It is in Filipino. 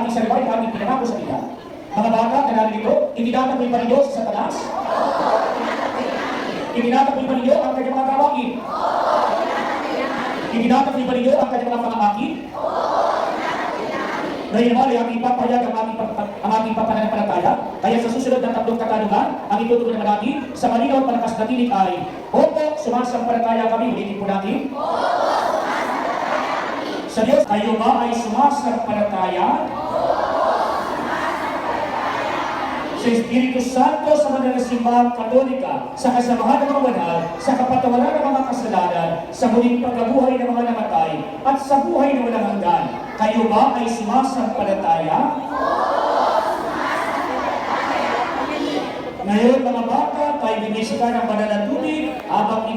ating sarili ay ating pinangako sa kanila. Mga bata, kanalin ito, itinatakwil pa ninyo sa Satanas? Itinatakwil pa ninyo ang kanyang mga gawain? Itinatakwil pa ninyo ang kanyang mga pangakit? Ngayon naman ay aking papayag ang ating papananampalataya. Kaya sa susunod ng tatlong katanungan, ang itutuloy naman natin sa malinaw at malakas na tinig ay, Opo, sumasampalataya kami. Ulitin po natin. Sa Diyos, kayo ba ay sumasampalataya? Sa Espiritu Santo, sa mga simbahang Katolika, sa kasamahan ng mga banal, sa kapatawaran ng mga kasalanan, sa muling pagkabuhay ng mga namatay, at sa buhay na walang hanggan. Kayo ba ay sumasampalataya? Ngayon mga bata, tayo binisita ng banal na tubig habang